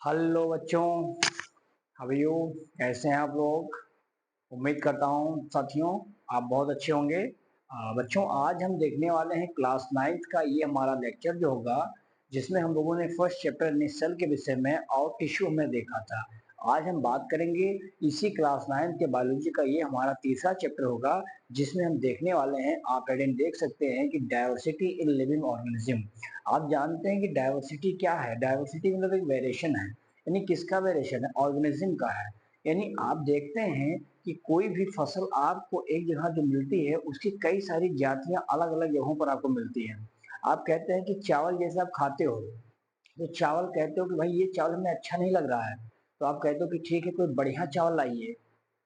Hello बच्चों, how you? कैसे हैं आप लोग? उम्मीद करता हूँ साथियों आप बहुत अच्छे होंगे। बच्चों, आज हम देखने वाले हैं क्लास 9th का ये हमारा लेक्चर जो होगा, जिसमें हम लोगों ने फर्स्ट चैप्टर यानी सेल के विषय में और टिश्यू में देखा था। आज हम बात करेंगे इसी क्लास 9th के बायोलॉजी का ये हमारा तीसरा चैप्टर होगा, जिसमें हम देखने वाले हैं, आप हेडिंग देख सकते हैं कि डाइवर्सिटी इन लिविंग ऑर्गेनिज्म। आप जानते हैं कि डाइवर्सिटी क्या है? डाइवर्सिटी मतलब एक वेरिएशन है, यानी किसका वेरिएशन है? ऑर्गेनिज्म का है। यानी आप देखते हैं कि कोई भी फसल आपको एक जगह जो मिलती है, उसकी कई सारी जातियां अलग अलग जगहों पर आपको मिलती हैं। आप कहते हैं कि चावल जैसे आप खाते हो, तो चावल कहते हो कि भाई ये चावल हमें अच्छा नहीं लग रहा है, तो आप कहते हो कि ठीक है, कोई बढ़िया चावल लाइए,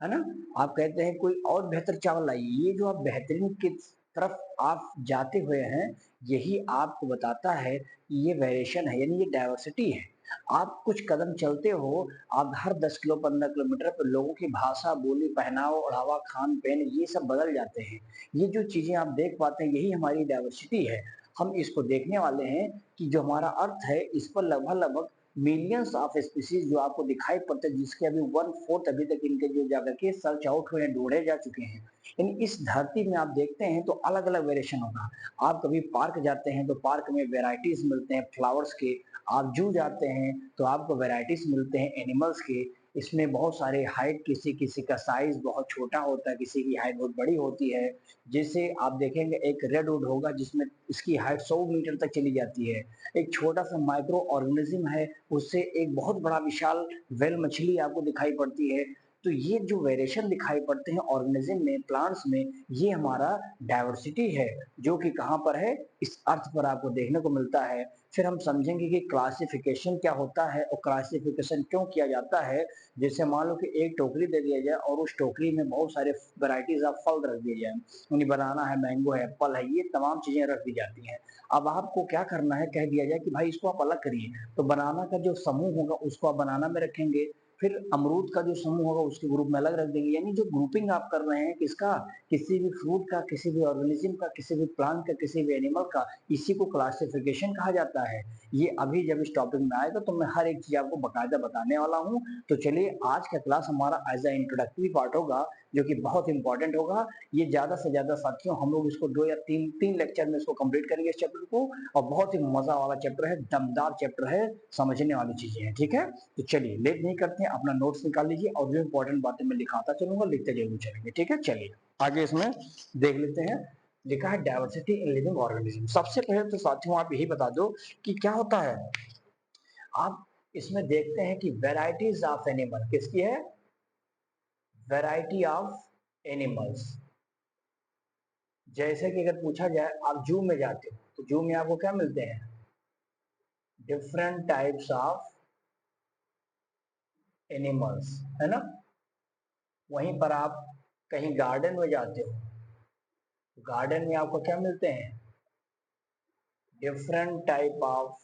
है ना? आप कहते हैं कोई और बेहतर चावल लाइए। ये जो आप बेहतरीन की तरफ आप जाते हुए हैं, यही आपको बताता है कि ये वेरिएशन है, यानी ये डाइवर्सिटी है। आप कुछ कदम चलते हो, आप हर 10 किलो 15 किलोमीटर पर लोगों की भाषा, बोली, पहनावा, ओढ़ावा, खान पहन ये सब बदल जाते हैं। ये जो चीजें आप देख पाते हैं, यही हमारी डाइवर्सिटी है। हम इसको देखने वाले हैं कि जो हमारा अर्थ है, इस पर लगभग लगभग मिलियंस ऑफ स्पीसीज जो आपको दिखाई पड़ते हैं, जिसके अभी 1/4 अभी तक इनके जो जाकर के सर्च आउट हुए हैं, ढूंढे जा चुके हैं। यानी इस धरती में आप देखते हैं तो अलग अलग वेरिएशन होगा। आप कभी पार्क जाते हैं तो पार्क में वेराइटीज मिलते हैं फ्लावर्स के। आप जू जाते हैं तो आपको वेराइटीज मिलते हैं एनिमल्स के। इसमें बहुत सारे हाइट, किसी किसी का साइज बहुत छोटा होता है, किसी की हाइट बहुत बड़ी होती है। जैसे आप देखेंगे एक रेडवुड होगा जिसमें इसकी हाइट 100 मीटर तक चली जाती है। एक छोटा सा माइक्रो ऑर्गेनिज्म है, उससे एक बहुत बड़ा विशाल वेल मछली आपको दिखाई पड़ती है। तो ये जो वेरिएशन दिखाई पड़ते हैं ऑर्गेनिज्म में, प्लांट्स में, ये हमारा डाइवर्सिटी है, जो कि कहाँ पर है? इस अर्थ पर आपको देखने को मिलता है। फिर हम समझेंगे कि क्लासिफिकेशन क्या होता है और क्लासिफिकेशन क्यों किया जाता है। जैसे मान लो कि एक टोकरी दे दिया जाए और उस टोकरी में बहुत सारे वैरायटीज ऑफ फल रख दिए जाए, यानी बनाना है, मैंगो है, एप्पल है, ये तमाम चीजें रख दी जाती हैं। अब आपको क्या करना है, कह दिया जाए कि भाई इसको आप अलग करिए, तो बनाना का जो समूह होगा उसको आप बनाना में रखेंगे, फिर अमरूद का जो समूह होगा उसके ग्रुप में अलग रख देंगे। यानी जो ग्रुपिंग आप कर रहे हैं किसका? किसी भी फ्रूट का, किसी भी ऑर्गेनिज्म का, किसी भी प्लांट का, किसी भी एनिमल का, इसी को क्लासिफिकेशन कहा जाता है। ये अभी जब इस टॉपिक में आएगा तो मैं हर एक चीज आपको बकायदा बताने वाला हूँ। तो चलिए, आज का क्लास हमारा एज ए इंट्रोडक्टरी पार्ट होगा, जो कि बहुत इंपॉर्टेंट होगा। ये ज्यादा से ज्यादा साथियों हम लोग इसको 2 या 3 लेक्चर में इसको कंप्लीट करेंगे इस चैप्टर को। और बहुत ही मजा वाला चैप्टर है, दमदार चैप्टर है, समझने वाली चीजें हैं। ठीक है, तो चलिए लेट नहीं करते हैं, अपना नोट्स निकाल लीजिए और जो इंपॉर्टेंट बातें मैं लिखाता चलूंगा, लिखते जरूर चलेंगे। ठीक है, चलिए आगे इसमें देख लेते हैं। लिखा है डाइवर्सिटी इन लिविंग ऑर्गेनिज्म। सबसे पहले तो साथियों आप यही बता दो कि क्या होता है। आप इसमें देखते हैं कि वेराइटीज ऑफ एनिमल किसकी है? Variety of animals. जैसे कि अगर पूछा जाए, आप जू में जाते हो तो जू में आपको क्या मिलते हैं? डिफरेंट टाइप्स ऑफ एनिमल्स, है ना? वहीं पर आप कहीं गार्डन में जाते हो, गार्डन में आपको क्या मिलते हैं? डिफरेंट टाइप ऑफ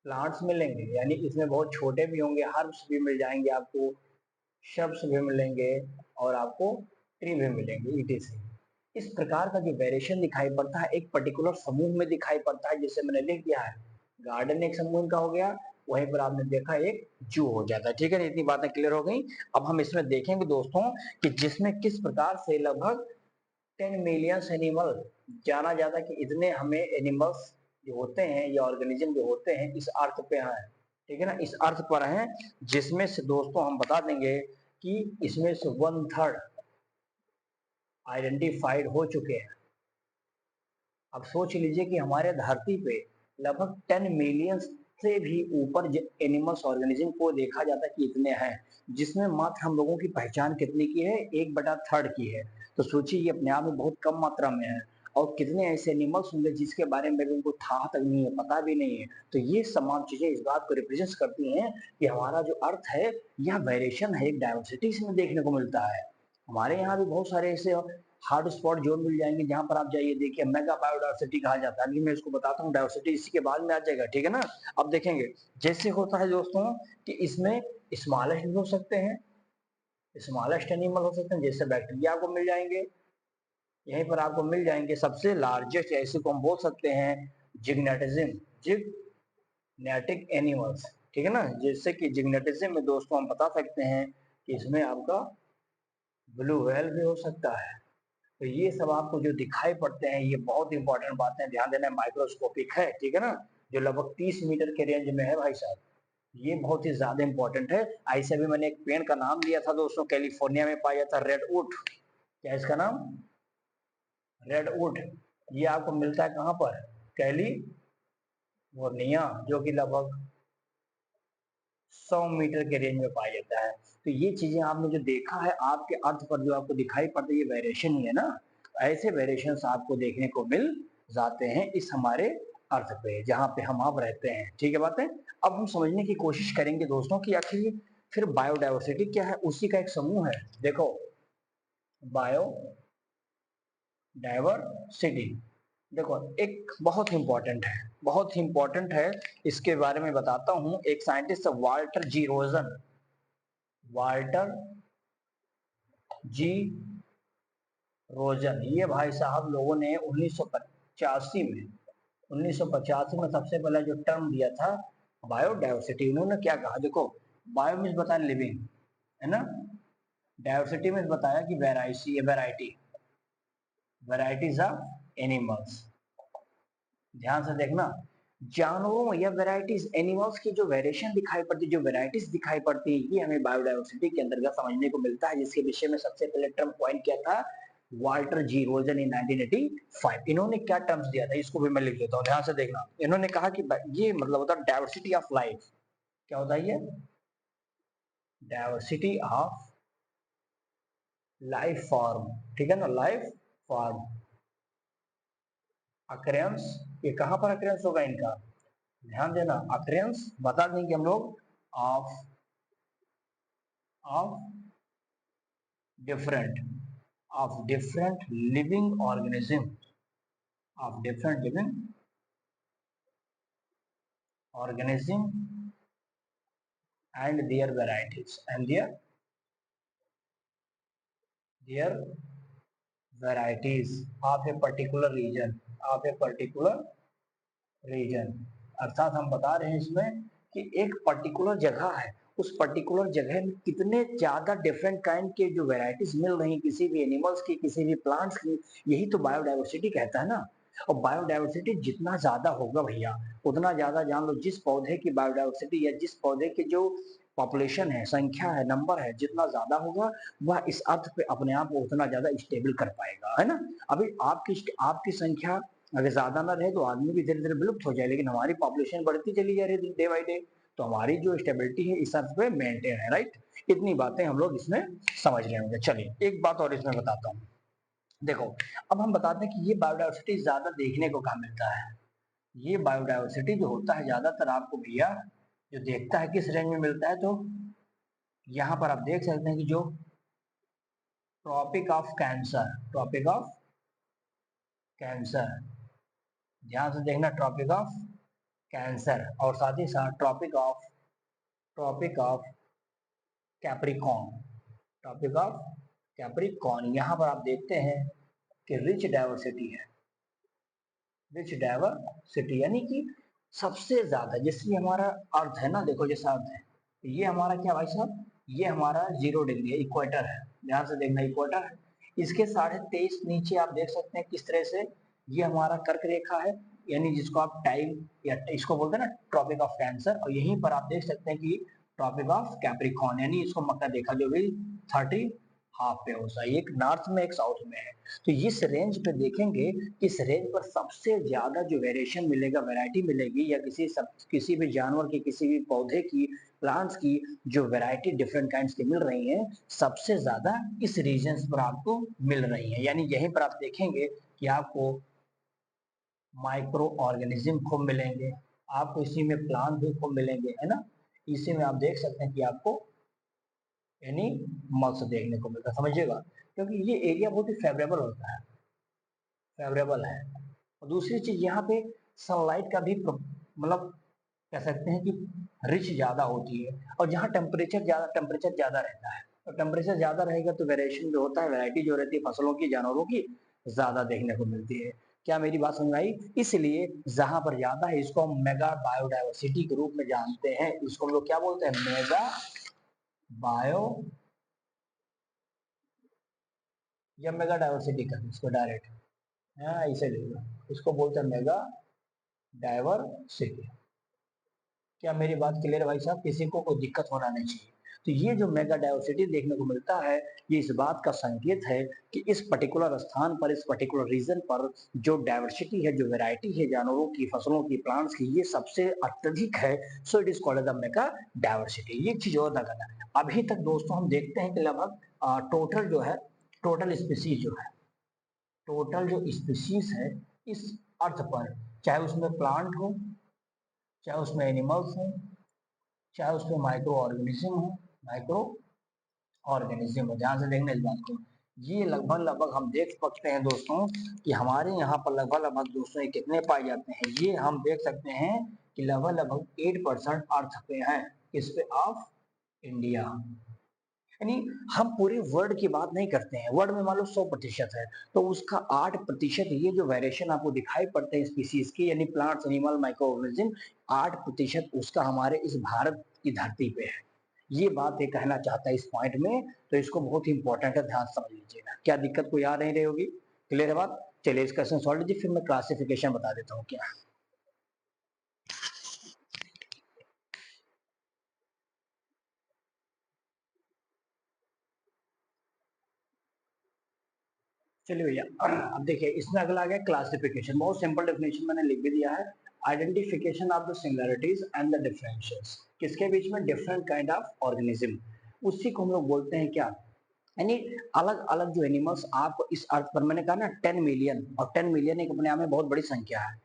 प्लांट्स मिलेंगे। यानी इसमें बहुत छोटे भी होंगे, हर्ब्स भी मिल जाएंगे आपको, शब्स भी मिलेंगे, और आपको ट्री भी मिलेंगे, ईटीसी। इस प्रकार का जो वेरिएशन दिखाई पड़ता है एक पर्टिकुलर समूह में दिखाई पड़ता है, जिसे मैंने लिख दिया है। गार्डन एक समूह का हो गया, वहीं पर आपने देखा एक जू हो जाता है। ठीक है, इतनी बातें क्लियर हो गई। अब हम इसमें देखेंगे दोस्तों कि जिसमें किस प्रकार से लगभग 10 मिलियन एनिमल जाना जाता है, कि इतने हमें एनिमल्स जो होते हैं या ऑर्गेनिज्म जो होते हैं इस अर्थ पे हैं। ठीक है ना, इस अर्थ पर हैं, जिसमें से दोस्तों हम बता देंगे कि इसमें से 1/3 आइडेंटिफाइड हो चुके हैं। अब सोच लीजिए कि हमारे धरती पे लगभग 10 मिलियन से भी ऊपर एनिमल्स ऑर्गेनिज्म को देखा जाता है कि इतने हैं, जिसमें मात्र हम लोगों की पहचान कितनी की है? 1/3 की है। तो सोचिए ये अपने आप में बहुत कम मात्रा में है। और कितने ऐसे एनिमल्स होंगे जिसके बारे में उनको था तक नहीं है, पता भी नहीं है। तो ये तमाम चीजें इस बात को रिप्रेजेंट करती हैं कि हमारा जो अर्थ है, यह वेरिएशन है, एक डाइवर्सिटी इसमें देखने को मिलता है। हमारे यहाँ भी बहुत सारे ऐसे हॉट स्पॉट जोन मिल जाएंगे, जहां पर आप जाइए, देखिए मेगा बायोडायवर्सिटी कहा जाता है। अभी मैं इसको बताता हूँ, डायवर्सिटी इसी के बाद में आ जाएगा। ठीक है ना? अब देखेंगे जैसे होता है दोस्तों कि इसमें स्मॉलेस्ट भी हो सकते हैं, स्मॉलेस्ट एनिमल हो सकते हैं, जैसे बैक्टीरिया आपको मिल जाएंगे। यहीं पर आपको मिल जाएंगे सबसे लार्जेस्ट, ऐसे को हम बोल सकते हैं जिग्नेटिज्म, जिग्नेटिक एनिमल्स। ठीक है ना। जैसे कि जिग्नेटिज्म में दोस्तों हम बता सकते हैं कि इसमें आपका ब्लू व्हेल भी हो सकता है। तो ये सब आपको जो दिखाई पड़ते हैं ये बहुत इंपॉर्टेंट बातें ध्यान देना, माइक्रोस्कोपिक है, ठीक है ना, जो लगभग 30 मीटर के रेंज में है भाई साहब, ये बहुत ही ज्यादा इंपॉर्टेंट है। ऐसे भी मैंने एक पेड़ का नाम दिया था दोस्तों, कैलिफोर्निया में पाया जाता है रेडवुड। क्या इसका नाम? रेडवुड। ये आपको मिलता है कहाँ पर? कैलिफोर्निया, जो कि लगभग 100 मीटर के रेंज में पाया जाता है। तो ये चीजें आपने जो देखा है आपके अर्थ पर जो आपको दिखाई पड़ता है ये वेरिएशन ही है ना। ऐसे वेरिएशन आपको देखने को मिल जाते हैं इस हमारे अर्थ पे जहाँ पे हम आप रहते हैं, ठीक है बात है। अब हम समझने की कोशिश करेंगे दोस्तों कि आखिर फिर बायोडाइवर्सिटी क्या है, उसी का एक समूह है। देखो, बायोडाइवर्सिटी देखो एक बहुत इंपॉर्टेंट है, बहुत ही इंपॉर्टेंट है। इसके बारे में बताता हूँ। एक scientist Walter G Rosen, Walter G Rosen, ये भाई साहब लोगों ने 1985 में सबसे पहला जो टर्म दिया था बायोडाइवर्सिटी, उन्होंने क्या कहा? देखो, बायो मीन्स बताया लिविंग, है ना। डाइवर्सिटी मीन्स बताया कि वैरायटीज ऑफ एनिमल्स। ध्यान से देखना, जानवरों या वैरायटीज एनिमल्स की जो वेरिएशन दिखाई पड़ती है, जो वैरायटीज दिखाई पड़ती है, ये हमें बायोडाइवर्सिटी के अंतर्गत समझने को मिलता है, जिसके विषय में सबसे पहले टर्म कॉइन किया था वाल्टर जी रोजन इन 1985। इन्होंने क्या टर्म्स दिया था इसको भी मैं लिख देता हूँ, ध्यान से देखना। इन्होंने कहा कि ये मतलब होता है डाइवर्सिटी ऑफ लाइफ। क्या होता है ये? डाइवर्सिटी ऑफ लाइफ फॉर्म, ठीक है ना, लाइफ फॉर्म। अक्रेंस, ये कहां पर अक्रेंस होगा इनका? ध्यान देना, अक्रेंस बता देंगे हम लोग of of different living organism, of different living organism and their varieties and their varieties of a particular region। अर्थात हम बता रहे हैं इसमें कि एक पर्टिकुलर जगह है, उस पर्टिकुलर जगह में कितने ज्यादा डिफरेंट काइंड के जो वेराइटीज मिल रही हैं किसी भी एनिमल्स की, किसी भी प्लांट्स की, यही तो बायोडाइवर्सिटी कहता है ना। और बायोडाइवर्सिटी जितना ज्यादा होगा भैया, उतना ज्यादा जान लो जिस पौधे की बायोडाइवर्सिटी या जिस पौधे की जो पॉपुलेशन है, संख्या है, नंबर है, जितना ज्यादा होगा वह इस अर्थ पे अपने आप को उतना ज्यादा स्टेबल कर पाएगा, है ना। अभी आपकी संख्या अगर ज्यादा ना रहे तो आदमी भी धीरे धीरे विलुप्त हो जाए, लेकिन हमारी पॉपुलेशन बढ़ती चली जा रही है डे बाई डे, तो हमारी जो स्टेबिलिटी है इस अर्थ पे मेंटेन है, राइट। इतनी बातें हम लोग इसमें समझ रहे होंगे। चलिए एक बात और इसमें बताता हूँ। देखो, अब हम बताते हैं कि ये बायोडाइवर्सिटी ज्यादा देखने को कहाँ मिलता है। ये बायोडाइवर्सिटी जो होता है ज्यादातर आपको भैया जो देखता है किस रेंज में मिलता है, तो यहाँ पर आप देख सकते हैं कि जो ट्रॉपिक ऑफ कैंसर, ध्यान से देखना, ट्रॉपिक ऑफ कैंसर, और साथ ही साथ ट्रॉपिक ऑफ कैप्रिकॉर्न, यहाँ पर आप देखते हैं कि रिच डाइवर्सिटी यानी कि सबसे ज्यादा, जैसे हमारा अर्थ है ना, देखो जैसा अर्थ है, ये हमारा क्या भाई साहब, ये हमारा 0 डिग्री है, इक्वेटर है। ध्यान से देखना, इक्वेटर है। इसके 23.5 नीचे आप देख सकते हैं किस तरह से ये हमारा कर्क रेखा है, यानी जिसको आप टाइम या इसको बोलते हैं ना ट्रॉपिक ऑफ कैंसर, और यहीं पर आप देख सकते हैं कि ट्रॉपिक ऑफ कैप्रिकॉर्न, यानी इसको मकर रेखा जो भी 30 हाफ पे होता है, एक नॉर्थ में एक साउथ में है। तो इस रेंज पे देखेंगे, इस रेंज पर सबसे ज्यादा जो वेरिएशन मिलेगा, वैरायटी मिलेगी, या किसी भी जानवर की, किसी भी पौधे की, प्लांट्स की जो वैरायटी डिफरेंट काइंड्स की मिल रही है, सबसे ज्यादा इस रीजन पर आपको मिल रही है। यानी यहीं पर आप देखेंगे कि आपको माइक्रो ऑर्गेनिज्म खूब मिलेंगे, आपको इसी में प्लांट भी खूब मिलेंगे, है ना। इसी में आप देख सकते हैं कि आपको एनिमल्स देखने को मिलता है, समझिएगा, क्योंकि ये एरिया बहुत ही फेवरेबल होता है, फेवरेबल है। और दूसरी चीज यहाँ पे सनलाइट का भी मतलब कह सकते हैं कि रिच ज्यादा होती है, और जहाँ टेम्परेचर ज्यादा रहता है, तो टेम्परेचर ज्यादा रहेगा तो वेरिएशन जो होता है, वैरायटी जो रहती है फसलों की, जानवरों की, ज्यादा देखने को मिलती है। क्या मेरी बात समझ आई? इसलिए जहां पर ज्यादा है इसको हम मेगा बायोडाइवर्सिटी के रूप में जानते हैं। इसको हम लोग क्या बोलते हैं? मेगा बायो या मेगा डाइवर्सिटी कर इसको डायरेक्ट, हाँ ऐसे ले लो, इसको बोलते हैं मेगा डाइवर्सिटी। क्या मेरी बात क्लियर है भाई साहब? किसी को कोई दिक्कत होना नहीं चाहिए। तो ये जो मेगा डाइवर्सिटी देखने को मिलता है, ये इस बात का संकेत है कि इस पर्टिकुलर स्थान पर, इस पर्टिकुलर रीजन पर जो डाइवर्सिटी है, जो वैरायटी है जानवरों की, फसलों की, प्लांट्स की, ये सबसे अत्यधिक है। So it is called the mega diversity. ये चीज और ना करना। अभी तक दोस्तों हम देखते हैं कि लगभग टोटल जो है, टोटल स्पीसीज जो है, टोटल जो स्पीसीज है इस अर्थ पर, चाहे उसमें प्लांट हो, चाहे उसमें एनिमल्स हो, चाहे उसमें माइक्रो ऑर्गेनिज्म हो, माइक्रो ऑर्गेनिज्म हो, ध्यान से देखना इस बात को। ये लगभग लगभग हम देख सकते हैं दोस्तों कि हमारे यहाँ पर लगभग लगभग दोस्तों ये कितने पाए जाते हैं, ये हम देख सकते हैं कि लगभग लगभग 8% अर्थ पे है। किस पे? Of India. यानी हम पूरे वर्ल्ड की बात नहीं करते हैं। वर्ल्ड में मान लो 100% है, तो उसका 8% ये जो वेरिएशन आपको दिखाई पड़ते हैं स्पीसीज की, यानी प्लांट्स, एनिमल, माइक्रो ऑर्गेनिज्म, 8% उसका हमारे इस भारत की धरती पे है। ये बात ये कहना चाहता है इस पॉइंट में, तो इसको बहुत ही इंपॉर्टेंट है, ध्यान समझ लीजिएगा। क्या दिक्कत कोई आ नहीं रही होगी? क्लियर है बात? चलिए इसका सॉल्व लीजिए, फिर मैं क्लासिफिकेशन बता देता हूँ क्या। चलिए भैया, अब देखिए इसमें अगला आ गया क्लासिफिकेशन। बहुत सिंपल डेफिनेशन मैंने लिख भी दिया है। Identification of the similarities and the differentials, किसके बीच में? Different kind of organism. उसी को हम लोग बोलते हैं क्या? यानी अलग अलग जो एनिमल्स आप इस अर्थ पर, मैंने कहा ना 10 मिलियन, और 10 मिलियन एक अपने आप में बहुत बड़ी संख्या है,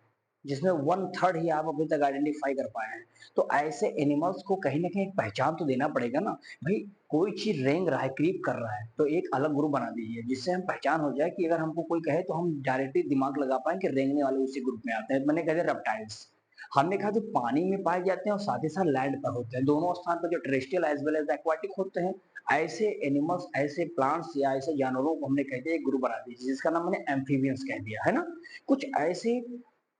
जिसमें 1/3 ही आप अभी तक आइडेंटिफाई कर पाए हैं। तो ऐसे एनिमल्स को कहीं ना कहीं एक पहचान तो देना पड़ेगा ना भाई। कोई चीज रेंग रहा है, क्रीप कर रहा है, तो एक अलग ग्रुप बना दीजिए जिससे हम पहचान हो जाए कि अगर हमको कोई कहे तो हम डायरेक्टली दिमाग लगा पाए कि रेंगने वाले उसी ग्रुप में आते हैं। मैंने कहा रेप्टाइल्स, हमने कहा जो पानी में पाए जाते हैं और साथ ही साथ लैंड पर होते हैं, दोनों स्थान पर जो terrestrial as well as aquatic होते हैं, ऐसे एनिमल्स, ऐसे प्लांट्स या ऐसे जानवरों को हमने कह दिया एक ग्रुप बना दीजिए, जिसका नाम मैंने एम्फीबियंस कह दिया है ना। कुछ ऐसे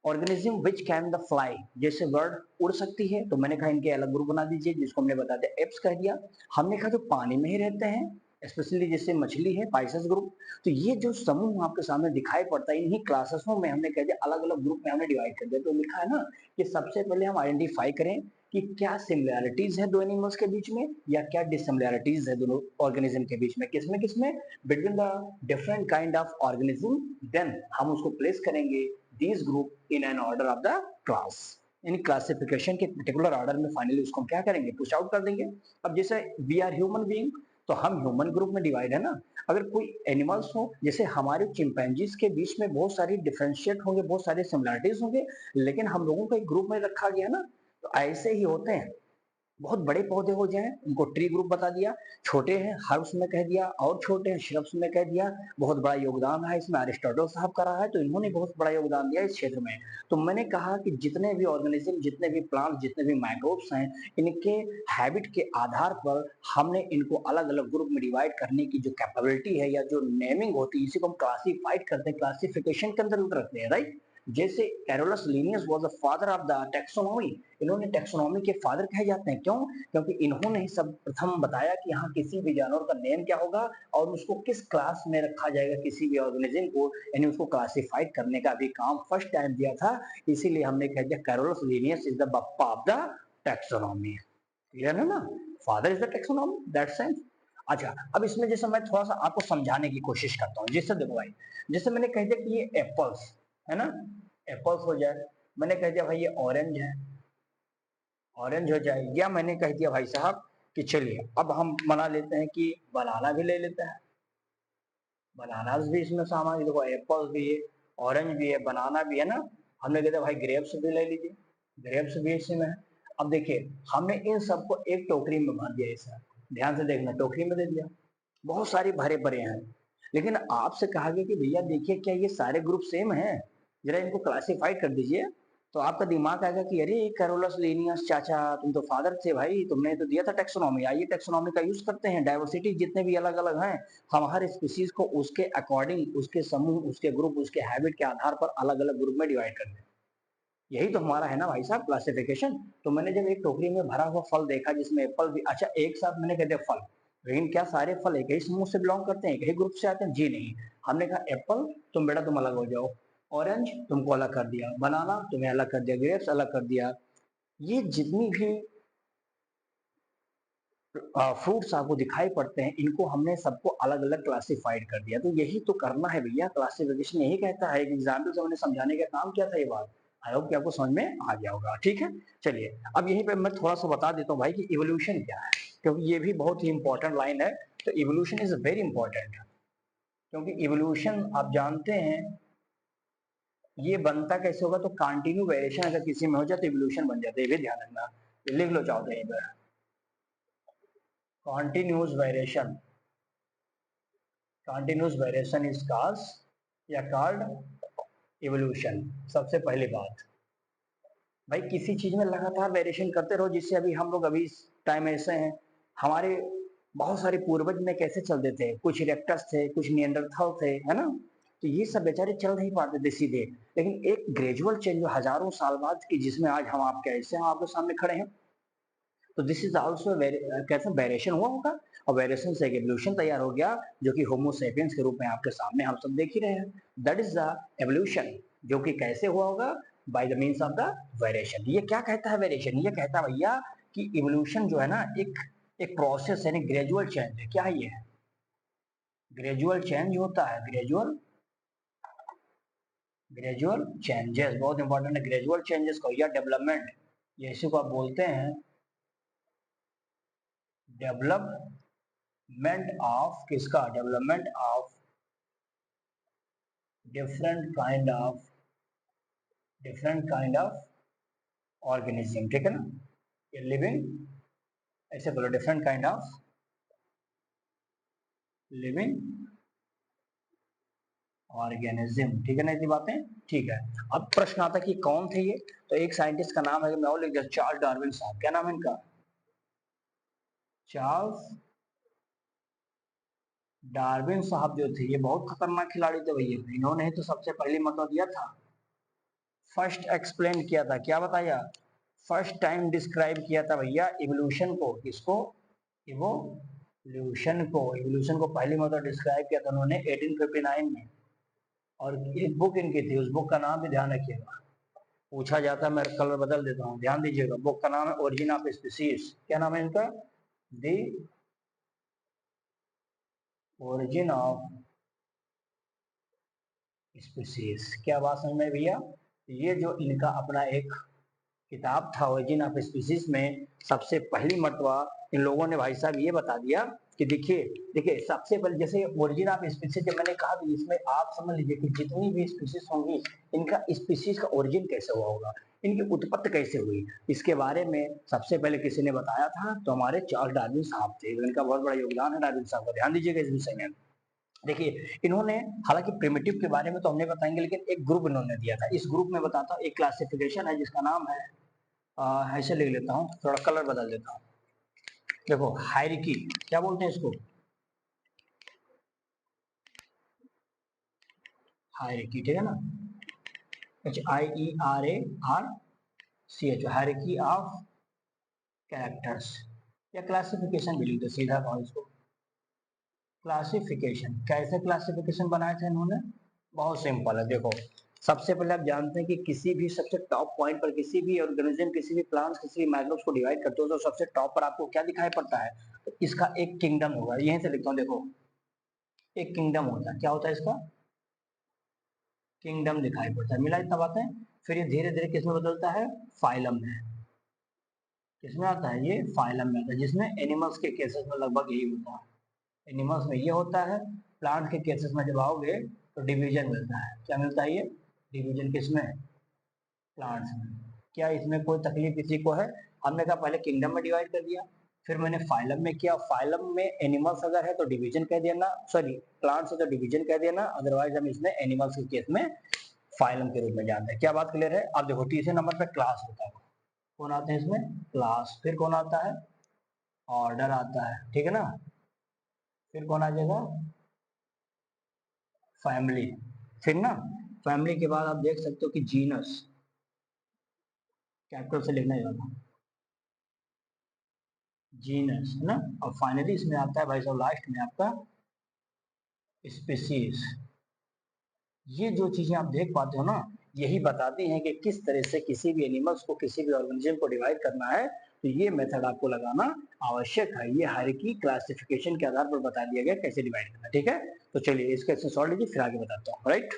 organism which can the fly, जैसे बर्ड उड़ सकती है, तो मैंने कहा इनके अलग ग्रुप बना दीजिए, जिसको हमने बता दिया एप्स कह दिया। हमने कहा जो पानी में ही रहते हैं, स्पेशली जैसे मछली है, पाइसेस ग्रुप। तो ये जो समूह आपके सामने दिखाई पड़ता है, इन्हीं क्लासेसों में हमने कह दिया अलग अलग ग्रुप में हमने डिवाइड कर दिया। तो लिखा है ना कि सबसे पहले हम आइडेंटिफाई करें कि क्या सिमिलैरिटीज है दो एनिमल्स के बीच में, या क्या डिससिमिलैरिटीज है दोनों ऑर्गेनिज्म के बीच में। किसमें किसमें? Between the different kind of organism. Then हम उसको प्लेस करेंगे this group in an order of the class, यानी क्लासिफिकेशन के पर्टिकुलर ऑर्डर में फाइनली उसको हम क्या करेंगे? पुश आउट कर देंगे। अब जैसे वी आर ह्यूमन बीइंग, तो हम ह्यूमन ग्रुप में डिवाइड है ना। अगर कोई एनिमल्स हो, जैसे हमारे चिंपैंजीज के बीच में बहुत सारी डिफरेंशिएट होंगे, बहुत सारे सिमिलरिटीज होंगे, लेकिन हम लोगों को एक ग्रुप में रखा गया ना। तो ऐसे ही होते हैं। बहुत बड़े पौधे हो जाएं उनको ट्री ग्रुप बता दिया, छोटे हैं हर्ब्स में कह दिया, और छोटे हैं श्रब्स में कह दिया। बहुत बड़ा योगदान है इसमें अरिस्टोटल साहब का रहा है, तो इन्होंने बहुत बड़ा योगदान दिया इस क्षेत्र में। तो मैंने कहा कि जितने भी ऑर्गेनिज्म, जितने भी प्लांट, जितने भी माइक्रोब्स हैं, इनके हैबिट के आधार पर हमने इनको अलग अलग ग्रुप में डिवाइड करने की जो कैपेबिलिटी है, या जो नेमिंग होती है, इसी को हम क्लासिफाइड करते हैं, क्लासिफिकेशन के अंदर रखते हैं, राइट। जैसे Carolus Linnaeus was the father of the taxonomy, इन्होंने टैक्सोनॉमी के फादर कहे जाते हैं। क्यों? क्योंकि इन्होंने ही सब प्रथम बताया कि यहाँ किसी भी जानवर का नेम क्या होगा और उसको किस क्लास में रखा जाएगा, किसी भी ऑर्गेनिज्म को, यानी उसको क्लासिफाइड करने का भी काम फर्स्ट टाइम दिया था। इसीलिए हमने कह दिया Carolus Linnaeus is the Bappa of the taxonomy. Clear है ना? Father is the taxonomy, that sense. अच्छा, अब इसमें जैसे मैं थोड़ा सा आपको समझाने की कोशिश करता हूँ। जैसे देखो भाई, जैसे मैंने कह दिया कि ये एप्पल्स है ना, एप्पल्स हो जाए। मैंने कह दिया भाई ये ऑरेंज है, ऑरेंज हो जाए। या मैंने कह दिया भाई साहब कि चलिए अब हम बना लेते हैं कि बनाना भी ले लेते हैं। बनानास भी इसमें सामान, देखो एप्पल्स भी है, ऑरेंज भी है, बनाना भी है ना। हमने कह दिया भाई ग्रेप्स भी ले लीजिए, ग्रेप्स भी इसी में है। अब देखिए हमने इन सबको एक टोकरी में भर दिया ऐसा, ध्यान से देखना, टोकरी में दे दिया, बहुत सारे भरे पड़े हैं। लेकिन आपसे कहा गया कि भैया देखिए क्या ये सारे ग्रुप सेम हैं, जरा इनको क्लासिफाई कर दीजिए। तो आपका दिमाग आएगा कि अरे कैरोलस लिनियस चाचा, तुम तो फादर थे भाई, तुमने तो दिया था टैक्सोनॉमी, आइए टैक्सोनॉमी का यूज करते हैं। डाइवर्सिटी जितने भी अलग अलग हैं, हम हर स्पीसीज को उसके अकॉर्डिंग, उसके समूह, उसके ग्रुप, उसके हैबिट के आधार पर अलग अलग ग्रुप में डिवाइड करते हैं। यही तो हमारा है ना भाई साहब, क्लासिफिकेशन। तो मैंने जब एक टोकरी में भरा हुआ फल देखा जिसमें एप्पल भी, अच्छा एक साथ मैंने कह दिया फल, लेकिन क्या सारे फल एक ही समूह से बिलोंग करते हैं, एक ही ग्रुप से आते हैं? जी नहीं। हमने कहा एप्पल, तुम बेटा तुम अलग हो जाओ, ऑरेंज तुमको अलग कर दिया, बनाना तुम्हें अलग कर दिया, ग्रेप्स अलग कर दिया। ये जितनी भी फ्रूट्स आपको दिखाई पड़ते हैं, इनको हमने सबको अलग अलग क्लासिफाइड कर दिया। तो यही तो करना है भैया, क्लासिफिकेशन यही कहता है। एक एग्जाम्पल से मैंने समझाने का काम किया था ये बात, आई होप कि आपको समझ में आ गया होगा। ठीक है, चलिए अब यहीं पे मैं थोड़ा सा बता देता हूँ भाई कि इवोल्यूशन क्या है, क्योंकि ये भी बहुत ही इंपॉर्टेंट लाइन है। तो इवोल्यूशन इज वेरी इंपॉर्टेंट, क्योंकि इवोल्यूशन आप जानते हैं ये बनता कैसे होगा। तो कंटिन्यू वेरिएशन अगर किसी में हो जाए तो इवोल्यूशन बन जाता है, ये भी ध्यान रखना। लिख लो चाहो तो यहीं पर, continuous variation, continuous variation is cause या कॉल्ड इवोल्यूशन। सबसे पहली बात भाई, किसी चीज में लगातार वेरिएशन करते रहो, जिससे अभी हम लोग अभी इस टाइम ऐसे हैं, हमारे बहुत सारे पूर्वज में कैसे चलते थे, कुछ इरेक्टस थे, कुछ नियंडरथल थे, है ना। तो ये सब बेचारे चल नहीं पाते थे सीधे, लेकिन एक ग्रेजुअल चेंज जो हजारों साल बाद की, जिसमें आज हम आपके ऐसे हम आपके सामने खड़े हैं। तो दिस इज ऑल्सो कहते हैं वेरिएशन हुआ होगा, और वेरिएशन से एक एवोल्यूशन तैयार हो गया, जो कि होमो सेपियंस के रूप में आपके सामने हम सब देख ही रहे हैं। दैट इज द एवोल्यूशन, जो कि कैसे हुआ होगा, by the means of the variation. ये क्या कहता है वेरिएशन, ये कहता है भैया कि इवोल्यूशन जो है ना, एक एक प्रोसेस है, ग्रेजुअल चेंज है। क्या है ये, ग्रेजुअल चेंज होता है, ग्रेजुअल ग्रेजुअल चेंजेस बहुत इंपॉर्टेंट है। ग्रेजुअल चेंजेस को या डेवलपमेंट, ये इसी को आप बोलते हैं डेवलपमेंट ऑफ, किसका, development of different kind of, different kind of organism. ठीक है ना, ये लिविंग, ऐसे बोलो different kind of living organism. ठीक है ना, इतनी बातें ठीक है। अब प्रश्न आता है कि कौन थे ये। तो एक साइंटिस्ट का नाम है, मैं और लिख दिया, चार्ल्स डार्विन साहब। क्या नाम है इनका, चार्ल्स डार्विन साहब जो थे, ये बहुत खतरनाक खिलाड़ी थे भैया। इन्होंने ही तो सबसे पहले मतलब दिया था, फर्स्ट एक्सप्लेन किया था, क्या बताया, फर्स्ट टाइम डिस्क्राइब किया था भैया इवोल्यूशन को। किसको, इवोल्यूशन को पहली मतलब डिस्क्राइब किया था उन्होंने 1859 में। और एक बुक इनकी थी, उस बुक का नाम भी ध्यान रखिएगा, पूछा जाता है, मैं कलर बदल देता हूँ, ध्यान दीजिएगा। बुक का नाम है ओरिजिन ऑफ स्पीसीज। क्या नाम है इनका, द ओरिजिन ऑफ स्पीसीज। क्या बात समझ में भैया, ये जो इनका अपना एक किताब था ओरिजिन ऑफ स्पीसीज में, सबसे पहली मर्तबा इन लोगों ने भाई साहब ये बता दिया कि देखिए देखिए, सबसे पहले जैसे ओरिजिन ऑफ स्पीसीज जब मैंने कहा, तो इसमें आप समझ लीजिए कि जितनी भी स्पीसीज होंगी, इनका स्पीसीज का ओरिजिन कैसे हुआ होगा, इनकी उत्पत्ति कैसे हुई, इसके बारे में सबसे पहले किसी ने बताया था, तो हमारे चार्ल्स डार्विन साहब थे। इनका बहुत बड़ा योगदान है डार्विन साहब का, ध्यान दीजिएगा इस विषय में। देखिए इन्होंने, हालांकि प्रिमिटिव के बारे में तो हमने बताएंगे, लेकिन एक ग्रुप इन्होंने दिया था। इस ग्रुप में बताता हूँ, एक क्लासिफिकेशन है जिसका नाम है, ऐसे लिख लेता हूँ, थोड़ा कलर बदल देता हूँ। देखो हायरार्की, क्या बोलते हैं इसको, हायरार्की। ठीक है ना, HIERARCH, हायरार्की ऑफ कैरेक्टर्स, या क्लासिफिकेशन भी लिख दो, सीधा कहो इसको क्लासिफिकेशन। कैसे क्लासिफिकेशन बनाया था इन्होंने, बहुत सिंपल है। देखो सबसे पहले आप जानते हैं कि किसी भी सबसे टॉप पॉइंट पर, किसी भी ऑर्गेनिज्म, किसी भी प्लांट्स, किसी भी माइक्रोब्स को डिवाइड करते हो, तो सबसे टॉप पर आपको क्या दिखाई पड़ता है, तो इसका एक किंगडम होगा। यहीं से लिखता हूँ, देखो एक किंगडम होता है। क्या होता है इसका, किंगडम दिखाई पड़ता है। मिला इतना बातें। फिर ये धीरे धीरे किसमें बदलता है, फाइलम में। किसमें आता है, ये फाइलम में आता है, जिसमें एनिमल्स के केसेस में लगभग यही होता है। एनिमल्स में ये होता है, प्लांट के केसेस में जब आओगे तो डिवीजन मिलता है। क्या मिलता है, ये डिवीजन किसमें, प्लांट्स में। क्या इसमें कोई तकलीफ किसी को है, हमने कहा पहले किंगडम में डिवाइड कर दिया, फिर मैंने फाइलम में किया। फाइलम में एनिमल्स अगर है तो डिवीजन कह देना, सॉरी प्लांट्स है तो डिवीजन कह देना, अदरवाइज हम इसमें एनिमल्स के केस में फाइलम के रूप में जानते हैं। क्या बात क्लियर है? अब देखो तीसरे नंबर पे क्लास होता है, कौन आते हैं इसमें? क्लास। फिर कौन आता है? ऑर्डर आता है, ठीक है ना। फिर कौन आ जाएगा? फैमिली। फिर ना फैमिली के बाद आप देख सकते हो कि जीनस, कैपिटल से लिखना होगा, जीनस है ना। और फाइनली इसमें आता है भाई साहब लास्ट में आपका स्पीसीज। ये जो चीजें आप देख पाते हो ना, यही बताती हैं कि किस तरह से किसी भी एनिमल्स को, किसी भी ऑर्गेनिज्म को डिवाइड करना है। तो ये मेथड आपको लगाना आवश्यक है। ये हायरार्की क्लासिफिकेशन के आधार पर बता दिया गया कैसे डिवाइड करना, ठीक है। तो चलिए इसका सॉल्व लीजिए, फिर आगे बताता हूँ, राइट।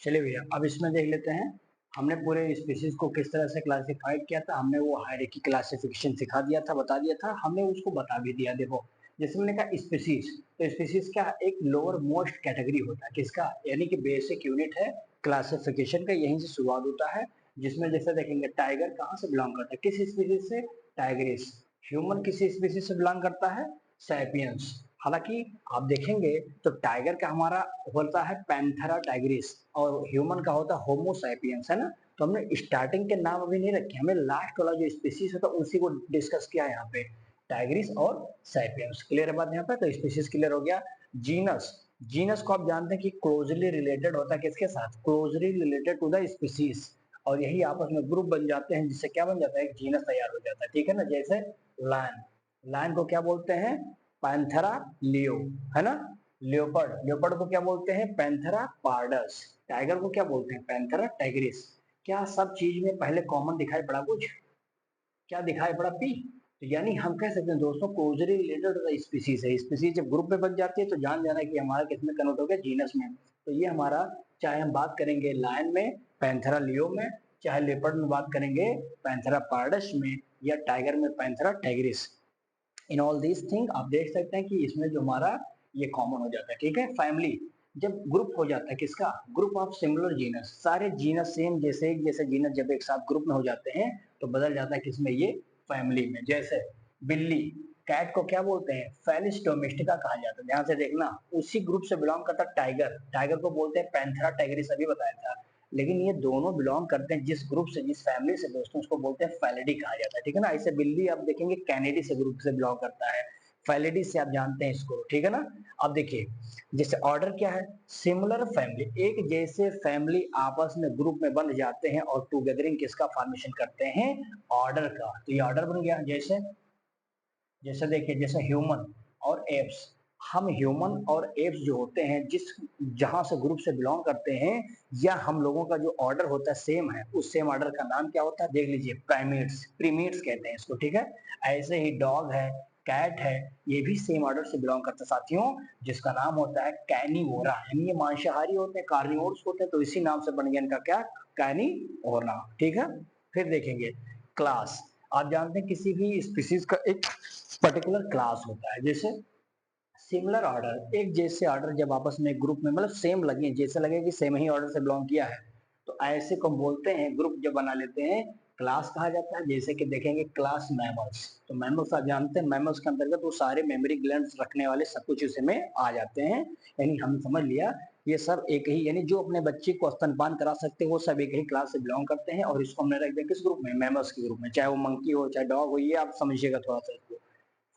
चलिए भैया अब इसमें देख लेते हैं। हमने पूरे स्पीसीज को किस तरह से क्लासिफाइड किया था, हमने वो हायरार्की क्लासिफिकेशन सिखा दिया था, बता दिया था, हमने उसको बता भी दिया। देखो जैसे मैंने कहा स्पीसीज, तो स्पीसीज का एक लोअर मोस्ट कैटेगरी होता है किसका, यानी कि बेसिक यूनिट है क्लासिफिकेशन का, यहीं से शुरुआत होता है। जिसमें जैसे देखेंगे टाइगर कहाँ से बिलोंग करता है, किस स्पीसीज से? टाइग्रिस। ह्यूमन किस स्पीसीज से बिलोंग करता है? सैपियंस। हालांकि आप देखेंगे तो टाइगर का हमारा होता है पैंथेरा टाइग्रिस, और ह्यूमन का होता है होमो सैपियंस, है ना। तो हमने स्टार्टिंग के नाम अभी नहीं रखे, हमें लास्ट वाला जो स्पीसीज होता है उसी को डिस्कस किया है यहाँ पे, टाइग्रिस और सैपियंस। क्लियर है बात यहाँ पे? तो स्पीसीज क्लियर हो गया। जीनस, जीनस को आप जानते हैं कि क्लोजली रिलेटेड होता है किसके साथ? Closely related to the species, और यही आपस में ग्रुप बन जाते हैं, जिससे क्या बन जाता है? एक जीनस तैयार हो जाता है, ठीक है ना। जैसे लायन, लायन को क्या बोलते हैं? पैंथेरा लियो, है ना। लियोपर्ड, लियोपर्ड को क्या बोलते हैं? Panthera pardus. टाइगर को क्या बोलते हैं? Panthera Tigris. क्या सब चीज में पहले कॉमन दिखाई पड़ा कुछ? क्या दिखाई पड़ा? पी। तो यानी हम कह सकते हैं दोस्तों क्लोजली रिलेटेड स्पीसीज है। स्पीसीज जब ग्रुप में बन जाती है तो जान जाना कि हमारा किसमें कन्वर्ट हो गया? जीनस में। तो ये हमारा, चाहे हम बात करेंगे लायन में, पैंथेरा लियो में, चाहे लेपर्ड में बात करेंगे पैंथेरा पार्डस में, या टाइगर में Panthera Tigris, in all these thing आप देख सकते हैं कि इसमें जो हमारा ये कॉमन हो जाता है, ठीक है। फैमिली जब ग्रुप हो जाता है किसका? ग्रुप ऑफ सिमिलर जीनस, सारे जीनस सेम जैसे एक जैसे जीनस जब एक साथ ग्रुप में हो जाते हैं तो बदल जाता है किसमें? ये फैमिली में। जैसे बिल्ली, कैट को क्या बोलते हैं? फेलिस डोमेस्टिका कहा जाता है। ध्यान से देखना, उसी ग्रुप से बिलोंग करता टाइगर, टाइगर को बोलते हैं पैंथेरा टाइग्रिस, अभी बताया था। लेकिन ये दोनों बिलोंग करते हैं जिस ग्रुप से, जिस फैमिली से दोस्तों, उसको बोलते हैं फैलिडी कहा जाता है, ठीक है ना। ऐसे बिल्ली आप देखेंगे कैनेडी से ग्रुप से बिलोंग करता है, फैलिडी से आप जानते हैं इसको, ठीक है ना। अब देखिए जैसे ऑर्डर क्या है? सिमिलर फैमिली, एक जैसे फैमिली आपस में ग्रुप में बन जाते हैं और टूगेदरिंग किसका फॉर्मेशन करते हैं? ऑर्डर का। तो ये ऑर्डर बन गया। जैसे जैसे देखिए जैसे ह्यूमन और एप्स, हम ह्यूमन और एप्स जो होते हैं जिस जहां से ग्रुप से बिलोंग करते हैं, या हम लोगों का जो ऑर्डर होता है सेम है, उस सेम ऑर्डर का नाम क्या होता है? देख लीजिए प्राइमेट्स, प्रीमेट्स कहते हैं इसको, ठीक है। ऐसे ही डॉग है, कैट है, ये भी सेम ऑर्डर से बिलोंग करते हैं साथियों, जिसका नाम होता है कैनिवोरा, यानी ये मांसाहारी होते हैं, कार्निवोर्स होते हैं, तो इसी नाम से बन गया इनका क्या? कैनिवोरा, ठीक है। फिर देखेंगे क्लास, आप जानते हैं किसी भी स्पीसीज का एक पर्टिकुलर क्लास होता है। जैसे सिमिलर ऑर्डर, एक जैसे ऑर्डर जब आपस में ग्रुप में, मतलब सेम लगे, जैसे लगे कि सेम ही ऑर्डर से बिलोंग किया है, तो ऐसे को बोलते हैं, ग्रुप जब बना लेते हैं क्लास कहा जाता है। जैसे कि देखेंगे क्लास मैमल्स, तो मैमल्स आप जानते हैं, मैमल्स के अंतर्गत वो सारे मेमोरी ग्लैंड्स रखने वाले सब कुछ उसी में आ जाते हैं। यानी हम समझ लिया ये सब एक ही, यानी जो अपने बच्चे को स्तनपान करा सकते हैं वो सब एक ही क्लास से बिलोंग करते हैं, और इसको हमने रख दिया किस ग्रुप में? मैमल्स के ग्रुप में, चाहे वो मंकी हो चाहे डॉग हो, ये आप समझिएगा थोड़ा सा इसको।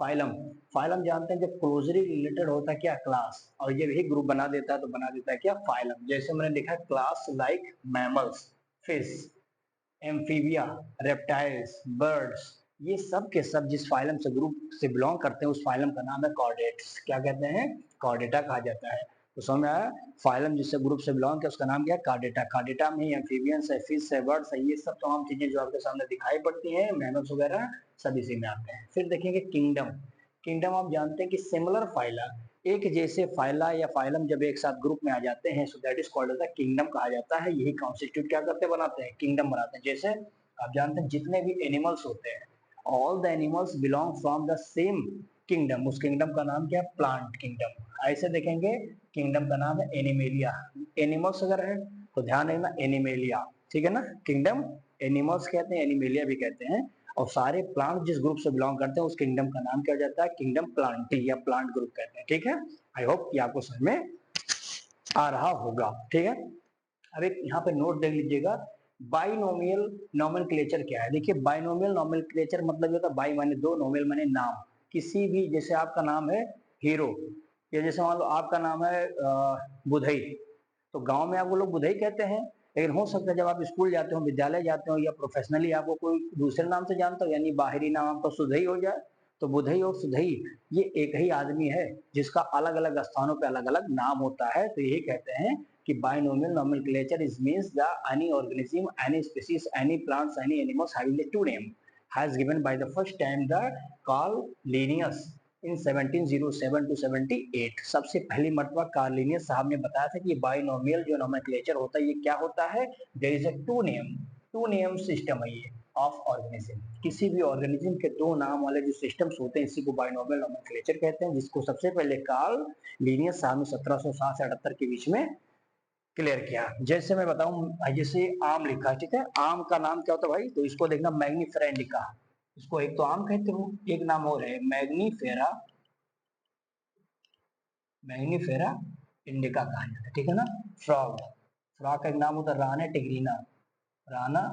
फाइलम, फाइलम जानते हैं जब क्लोजली रिलेटेड होता है क्या? क्लास, और ये भी ग्रुप बना देता है तो बना देता है क्या? फाइलम। जैसे मैंने लिखा class like mammals, fish, amphibia, reptiles, birds, ये सब के सब जिस फाइलम से ग्रुप से बिलोंग करते हैं उस फाइलम का नाम है कॉर्डेट्स। क्या कहते हैं? कॉर्डेटा कहा जाता है। तो समझ में आया? फाइलम जिससे ग्रुप से बिलोंग किया उसका नाम क्या है? कार्डेटा। कार्डेटा में ही एम्फीबियंस है, फिश है, बर्ड्स है, ये सब तमाम चीजें जो आपके सामने दिखाई पड़ती हैं, मैमल्स वगैरह, सब इसी में आते हैं। फिर देखेंगे किंगडम, किंगडम आप जानते हैं कि सिमिलर फाइला, एक जैसे फाइला या फाइलम जब एक साथ ग्रुप में आ जाते हैं, so that is called as kingdom कहा जाता है। यही कॉन्स्टिट्यूट क्या करते हैं? बनाते हैं, किंगडम बनाते हैं। जैसे आप जानते हैं जितने भी एनिमल्स होते हैं, all the animals belong from the same kingdom, उस किंगडम का नाम क्या है? Plant kingdom. ऐसे देखेंगे किंगडम का नाम है एनिमेलिया, एनिमल्स अगर है तो ध्यान रखना एनिमेलिया, ठीक है ना। किंगडम एनिमल्स कहते हैं, एनिमेलिया भी कहते हैं। और सारे प्लांट जिस ग्रुप से बिलोंग करते हैं उस किंगडम का नाम क्या हो जाता है, किंगडम प्लांटी या प्लांट ग्रुप कहते हैं। ठीक है, आई होप कि आपको समझ में आ रहा होगा। ठीक है, अब एक यहाँ पे नोट देख लीजिएगा, बाइनोमियल नोमेनक्लेचर क्या है। देखिए बाइनोमियल नोमेनक्लेचर मतलब होता है बाई माने दो, नोमियल माने नाम। किसी भी, जैसे आपका नाम है हीरो, या जैसे मान लो आपका नाम है बुधई, तो गांव में आपको लोग बुधई कहते हैं, लेकिन हो सकता है जब आप स्कूल जाते हो, विद्यालय जाते हो, या प्रोफेशनली आपको कोई दूसरे नाम से जानता हो, यानी बाहरी नाम आपका सुधई हो जाए, तो बुधई और सुधई ये एक ही आदमी है जिसका अलग अलग स्थानों पे अलग अलग नाम होता है। तो यही कहते हैं कि binomial nomenclature is means the any organism, any species, any plants, any animals having the two name has given by the first time the Carl Linnaeus in 1707 to 78। सबसे पहली मर्तबा कार्ल लिनियस साहब ने बताया था कि बाइनोमियल जो nomenclature होता है ये क्या होता है, there is a two name system है ये ऑफ ऑर्गेनिज्म। किसी भी ऑर्गेनिज्म के दो नाम वाले जो सिस्टम्स होते हैं इसी को बाइनोमियल नोमेनक्लेचर कहते हैं, जिसको सबसे पहले कार्ल लिनियस साहब ने 1760 से 78 के बीच में क्लियर किया। जैसे मैं बताऊं, जैसे आम लिखा है, ठीक है, आम का नाम क्या होता है भाई, तो इसको देखना मैग्नीफेरा इंडिका, इसको एक तो आम कहते हो, एक नाम और है मैग्नीफेरा, मैग्नीफेरा इंडिका कहा जाता है। ठीक है ना, फ्रॉग, फ्रॉग का एक नाम होता है राना टिग्रीना, राना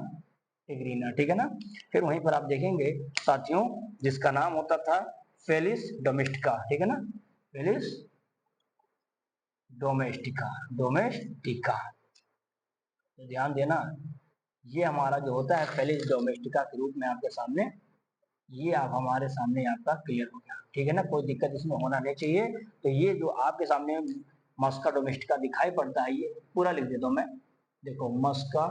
टिग्रीना। ठीक है ना, फिर वहीं पर आप देखेंगे साथियों जिसका नाम होता था फेलिस डोमेस्टिका। ठीक है ना, फेलिस डोमेस्टिका, डोमेस्टिका, तो ध्यान देना, ये हमारा जो होता है फेलिस डोमेस्टिका के रूप में आपके सामने, ये आप हमारे सामने आपका क्लियर हो गया। ठीक है ना, कोई दिक्कत इसमें होना नहीं चाहिए। तो ये जो आपके सामने मस्का डोमेस्टिका दिखाई पड़ता है ये पूरा लिख देता हूँ मैं, देखो मस्का,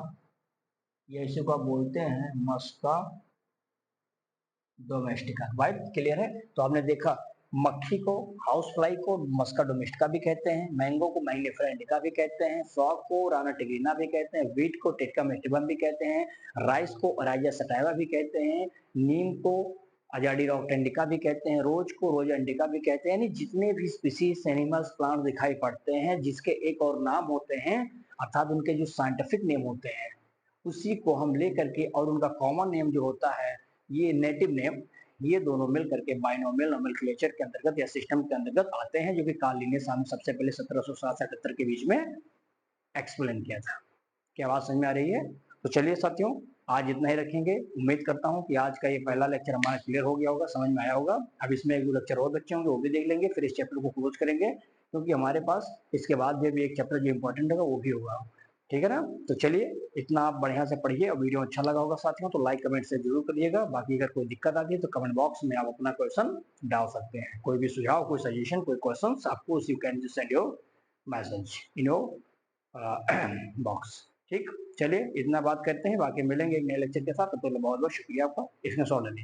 ये इसी को आप बोलते हैं मस्का डोमेस्टिका। वाइट क्लियर है, तो आपने देखा मक्खी को, हाउस फ्लाई को मस्का डोमेस्टिका भी कहते हैं, मैंगो को मैग्नीफेरा इंडिका भी कहते हैं, फ्रॉग को राना टिग्रीना भी कहते हैं, व्हीट को टिक्का मेस्टिबम भी कहते हैं, राइस को ओराइजा सटाइवा भी कहते हैं, नीम को अजाडी रॉक इंडिका भी कहते हैं, रोज को रोजा इंडिका भी कहते हैं। यानी जितने भी स्पीसीज एनिमल्स प्लांट दिखाई पड़ते हैं जिसके एक और नाम होते हैं, अर्थात उनके जो साइंटिफिक नेम होते हैं उसी को हम ले करके, और उनका कॉमन नेम जो होता है ये नेटिव नेम, ये दोनों मिल करके बाइनोमियल नोमेनक्लेचर के अंतर्गत या सिस्टम के अंतर्गत आते हैं, जो कि कार्ल लिनियस ने सबसे पहले 1760 से 78 के बीच में एक्सप्लेन किया था। क्या बात समझ में आ रही है? तो चलिए साथियों आज इतना ही रखेंगे। उम्मीद करता हूँ कि आज का ये पहला लेक्चर हमारा क्लियर हो गया होगा, समझ में आया होगा। अब इसमें एक दो लेक्चर और बच्चे होंगे वो भी देख लेंगे, फिर इस चैप्टर को क्लोज करेंगे, क्योंकि हमारे पास इसके बाद भी एक चैप्टर जो इंपॉर्टेंट होगा वो भी होगा। ठीक है ना, तो चलिए इतना आप बढ़िया से पढ़िए, और वीडियो अच्छा लगा होगा साथियों तो लाइक कमेंट से जरूर करिएगा। बाकी अगर कोई दिक्कत आती है तो कमेंट बॉक्स में आप अपना क्वेश्चन डाल सकते हैं, कोई भी सुझाव, कोई सजेशन, कोई क्वेश्चन, आपको you can send your message in your box. ठीक, चलिए इतना बात करते हैं, बाकी मिलेंगे एक नए लेक्चर के साथ। तो बहुत बहुत शुक्रिया आपका, इसमें सॉल्व